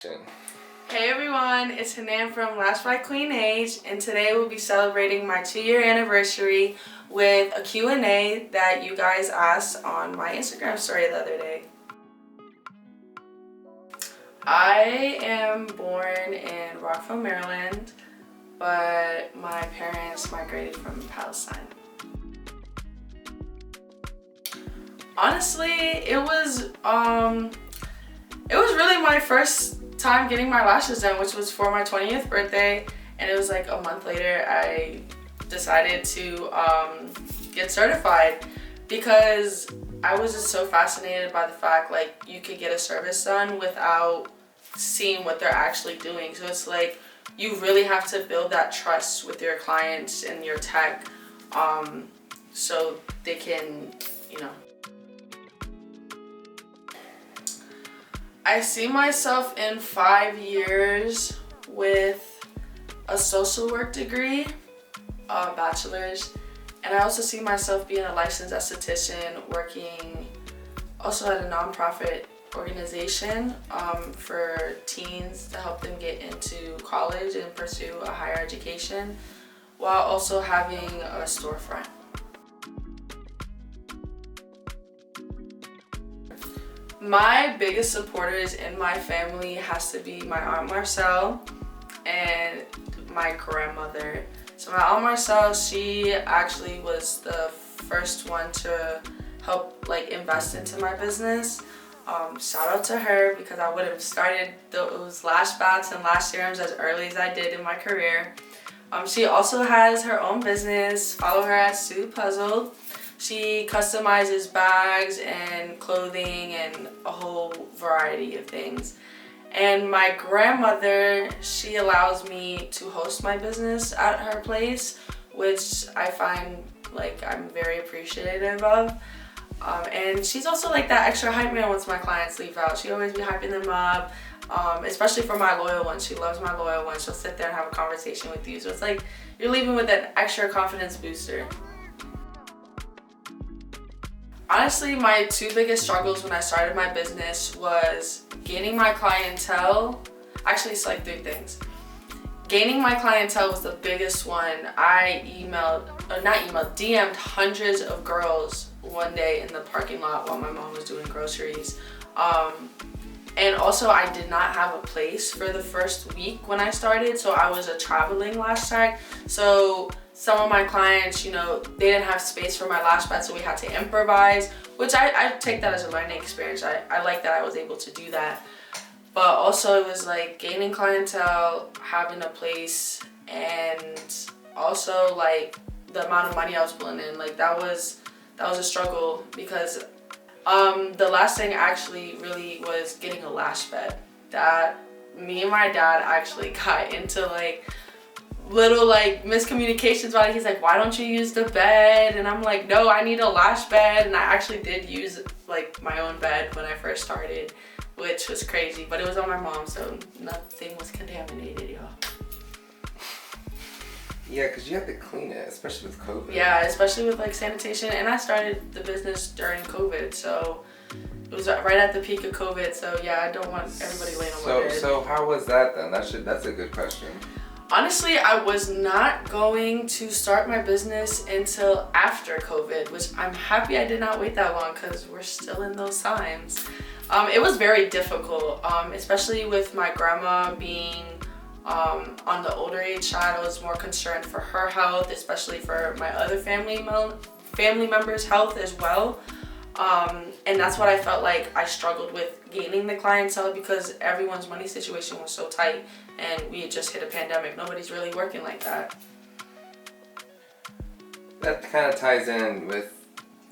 Hey everyone, it's Hanan from Lash Tech, and today we'll be celebrating my 2-year anniversary with a Q&A that you guys asked on my Instagram story the other day. I am born in Rockville, Maryland, but my parents migrated from Palestine. Honestly, it was really my first time getting my lashes done, which was for my 20th birthday, and it was like a month later I decided to get certified because I was just so fascinated by the fact like you could get a service done without seeing what they're actually doing. So it's like you really have to build that trust with your clients and your tech so they can, I see myself in 5 years with a social work degree, a bachelor's, and I also see myself being a licensed esthetician working also at a nonprofit organization for teens to help them get into college and pursue a higher education while also having a storefront. My biggest supporters in my family has to be my Aunt Marcel and my grandmother. So my Aunt Marcel, she actually was the first one to help invest into my business. Shout out to her because I would have started those lash baths and lash serums as early as I did in my career. She also has her own business. Follow her at Sue Puzzled. She customizes bags and clothing and a whole variety of things. And my grandmother, she allows me to host my business at her place, which I find I'm very appreciative of. And she's also like that extra hype man once my clients leave out. She always be hyping them up, especially for my loyal ones. She loves my loyal ones. She'll sit there and have a conversation with you. So it's like you're leaving with an extra confidence booster. Honestly, my two biggest struggles when I started my business was gaining my clientele. Actually, it's like 3 things. Gaining my clientele was the biggest one. I DM'd hundreds of girls one day in the parking lot while my mom was doing groceries. And also I did not have a place for the first week when I started, so I was a traveling lash tech. So some of my clients, they didn't have space for my lash pad, so we had to improvise, which I take that as a learning experience. I like that I was able to do that. But also it was like gaining clientele, having a place, and also the amount of money I was pulling in. That was a struggle because the last thing actually really was getting a lash bed. That me and my dad actually got into little miscommunications about it. He's like, why don't you use the bed? And I'm like, no, I need a lash bed. And I actually did use my own bed when I first started, which was crazy, but it was on my mom, so nothing was contaminated, y'all. Yeah, because you have to clean it, especially with COVID. Yeah, especially with sanitation. And I started the business during COVID, so it was right at the peak of COVID. So yeah, I don't want everybody laying on my bed. So how was that then? That's a good question. Honestly, I was not going to start my business until after COVID, which I'm happy I did not wait that long because we're still in those times. It was very difficult, especially with my grandma being on the older age side. I was more concerned for her health, especially for my other family members' health as well. And that's what I felt like I struggled with gaining the clientele because everyone's money situation was so tight and we had just hit a pandemic. Nobody's really working like that. That kind of ties in with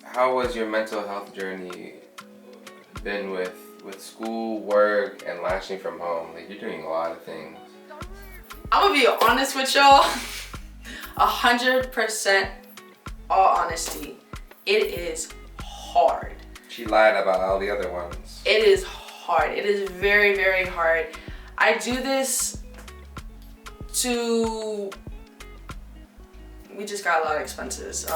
how was your mental health journey been with school, work, and lashing from home? You're doing a lot of things. I'm gonna be honest with y'all. 100% all honesty. It is hard. She lied about all the other ones. It is hard. It is very, very hard. I do this we just got a lot of expenses.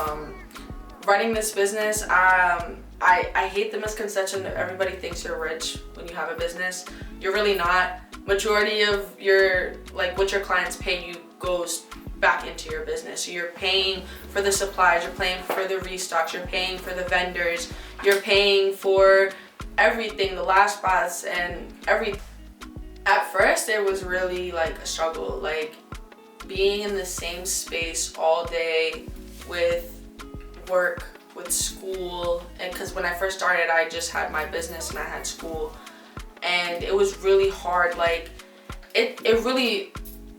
Running this business, I hate the misconception that everybody thinks you're rich when you have a business. You're really not. majority of your, like, what your clients pay you goes back into your business. So you're paying for the supplies, you're paying for the restocks, you're paying for the vendors, you're paying for everything, the lash baths and everything. At first it was really like a struggle, like being in the same space all day with work, with school, and because when I first started I just had my business and I had school, and it was really hard. Like it really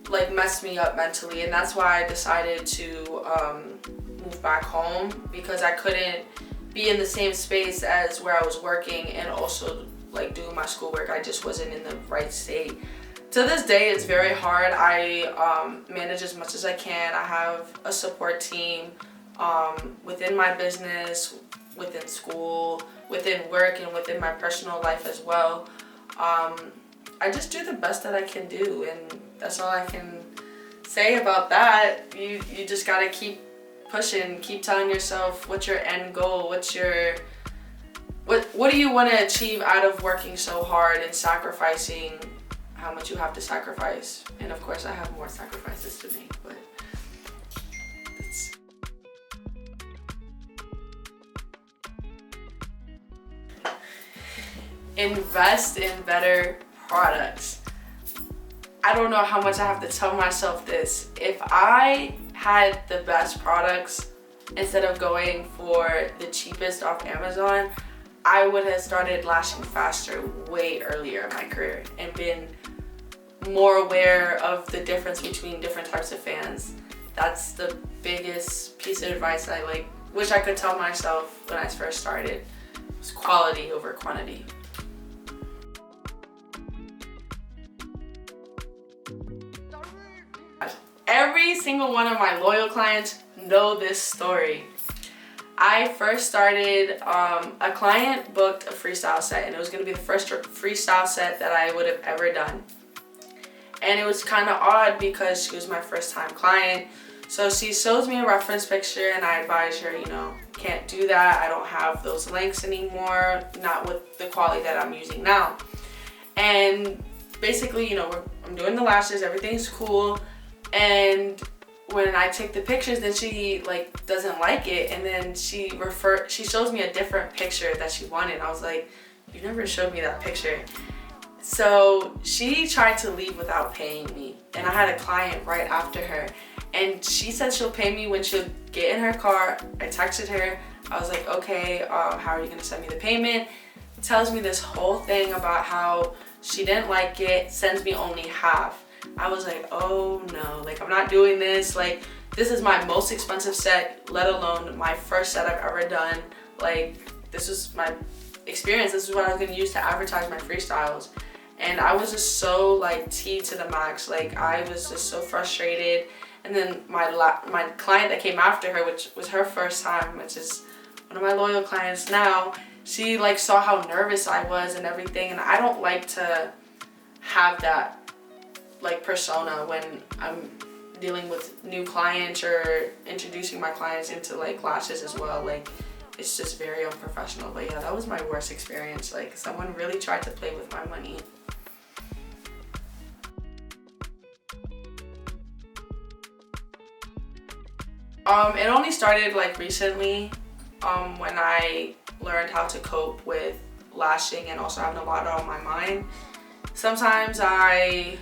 like messed me up mentally, and that's why I decided to move back home, because I couldn't be in the same space as where I was working and also like doing my schoolwork. I just wasn't in the right state. To this day it's very hard. I manage as much as I can. I have a support team within my business, within school, within work, and within my personal life as well. I just do the best that I can do, and that's all I can say about that. You just gotta keep pushing, keep telling yourself what's your end goal, what do you want to achieve out of working so hard and sacrificing how much you have to sacrifice. And of course I have more sacrifices to make, but invest in better products. I don't know how much I have to tell myself this. If I had the best products instead of going for the cheapest off Amazon, I would have started lashing faster way earlier in my career and been more aware of the difference between different types of fans. That's the biggest piece of advice I wish I could tell myself when I first started. It was quality over quantity. Every single one of my loyal clients know this story. I first started, a client booked a freestyle set, and it was going to be the first freestyle set that I would have ever done. And it was kind of odd because she was my first time client. So she shows me a reference picture and I advise her, can't do that. I don't have those lengths anymore, not with the quality that I'm using now. And basically, I'm doing the lashes, everything's cool. And when I take the pictures, then she doesn't like it, and then she shows me a different picture that she wanted. I was like, you never showed me that picture. So she tried to leave without paying me, and I had a client right after her, and she said she'll pay me when she'll get in her car. I texted her. I was like, okay, how are you gonna send me the payment? Tells me this whole thing about how she didn't like it, sends me only half. I was like, oh no, I'm not doing this. This is my most expensive set, let alone my first set I've ever done. This was my experience. This is what I was gonna use to advertise my freestyles. And I was just so T to the max. I was just so frustrated. And then my client that came after her, which was her first time, which is one of my loyal clients now, she saw how nervous I was and everything. And I don't like to have that persona when I'm dealing with new clients or introducing my clients into lashes as well. It's just very unprofessional. But yeah, that was my worst experience. Someone really tried to play with my money. It only started recently when I learned how to cope with lashing and also having a lot on my mind. Sometimes I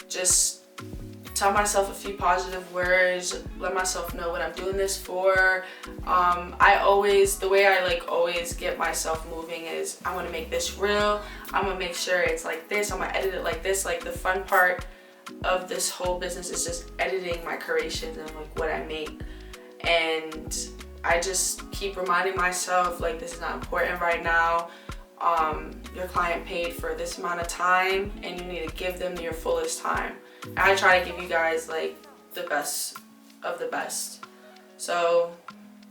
just tell myself a few positive words, let myself know what I'm doing this for. The way I always get myself moving is I want to make this real. I'm gonna make sure it's like this. I'm gonna edit it like this. The fun part of this whole business is just editing my creations and what I make. And I just keep reminding myself this is not important right now. Your client paid for this amount of time and you need to give them your fullest time. And I try to give you guys the best of the best. So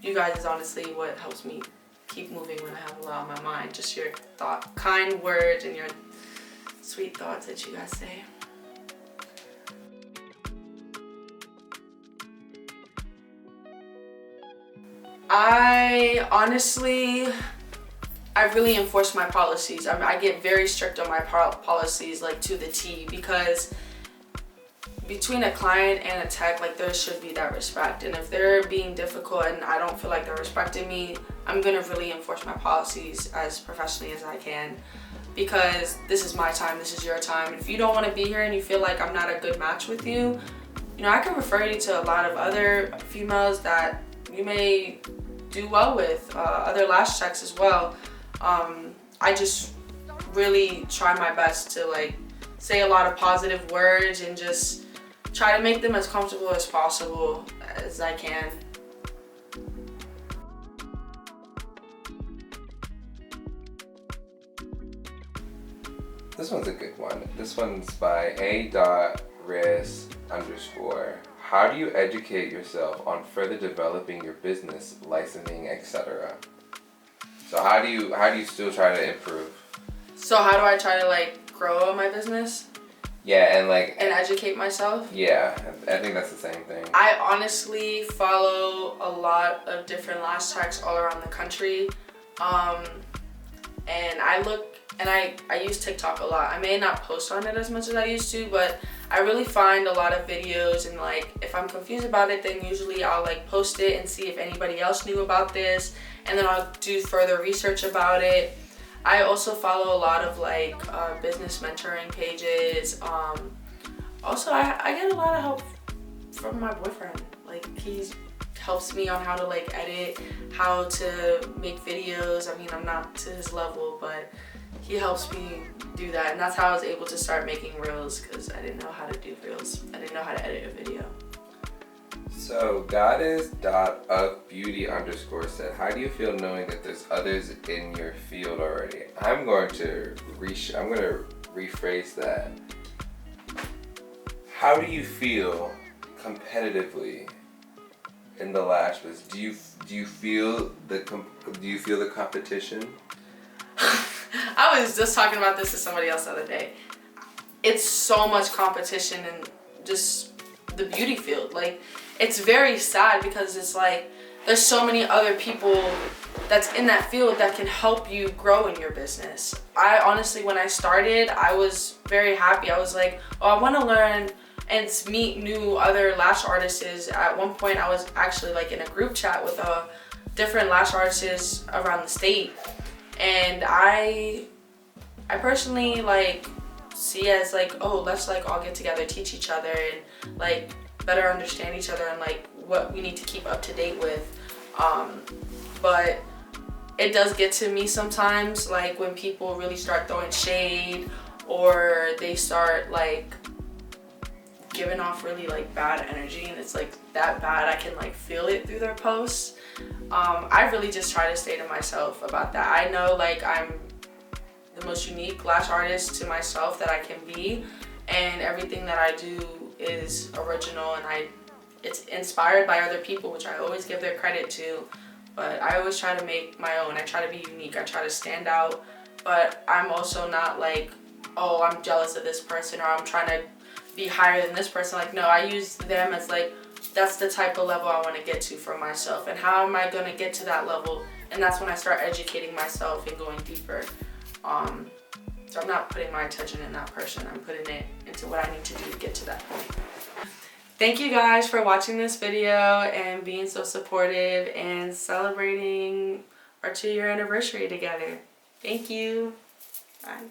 you guys is honestly what helps me keep moving when I have a lot on my mind. Just your kind words and your sweet thoughts that you guys say. I honestly I really enforce my policies. I get very strict on my policies, like to the T, because between a client and a tech, like there should be that respect. And if they're being difficult and I don't feel like they're respecting me, I'm gonna really enforce my policies as professionally as I can, because this is my time, this is your time. If you don't want to be here and you feel like I'm not a good match with you, you know, I can refer you to a lot of other females that you may do well with, other lash techs as well. I just really try my best to like say a lot of positive words and just try to make them as comfortable as possible as I can. This one's a good one. This one's by a.ris_. How do you educate yourself on further developing your business, licensing, etc.? So how do you still try to improve? So how do I try to like grow my business? Yeah, and educate myself? Yeah, I think that's the same thing. I honestly follow a lot of different lash techs all around the country. And I use TikTok a lot. I may not post on it as much as I used to, but I really find a lot of videos, and like if I'm confused about it, then usually I'll like post it and see if anybody else knew about this, and then I'll do further research about it. I also follow a lot of like business mentoring pages. Also, I get a lot of help from my boyfriend. Like he helps me on how to like edit, how to make videos. I mean, I'm not to his level, but he helps me do that. And that's how I was able to start making reels, because I didn't know how to do reels. I didn't know how to edit a video. So goddess.ofbeauty_ said, how do you feel knowing that there's others in your field already? I'm going to rephrase that. How do you feel competitively in the lash business? Do you feel the competition? I was just talking about this to somebody else the other day. It's so much competition in just the beauty field. Like, it's very sad, because it's like there's so many other people that's in that field that can help you grow in your business. I honestly, when I started, I was very happy. I was like, oh, I want to learn and meet new other lash artists. At one point, I was actually like in a group chat with different lash artists around the state, and I personally like see as like, oh, let's like all get together, teach each other, and like better understand each other, and like what we need to keep up to date with. But it does get to me sometimes, like when people really start throwing shade, or they start like giving off really like bad energy, and it's like that bad, I can like feel it through their posts. I really just try to stay to myself about that. I know like I'm the most unique lash artist to myself that I can be, and everything that I do is original, and it's inspired by other people, which I always give their credit to, but I always try to make my own. I try to be unique, I try to stand out, but I'm also not like, oh, I'm jealous of this person, or I'm trying to be higher than this person. Like, no, I use them as like, that's the type of level I want to get to for myself, and how am I going to get to that level? And that's when I start educating myself and going deeper. So I'm not putting my attention in that person, I'm putting it into what I need to do to get to that point. Thank you guys for watching this video and being so supportive and celebrating our 2-year anniversary together. Thank you. Bye.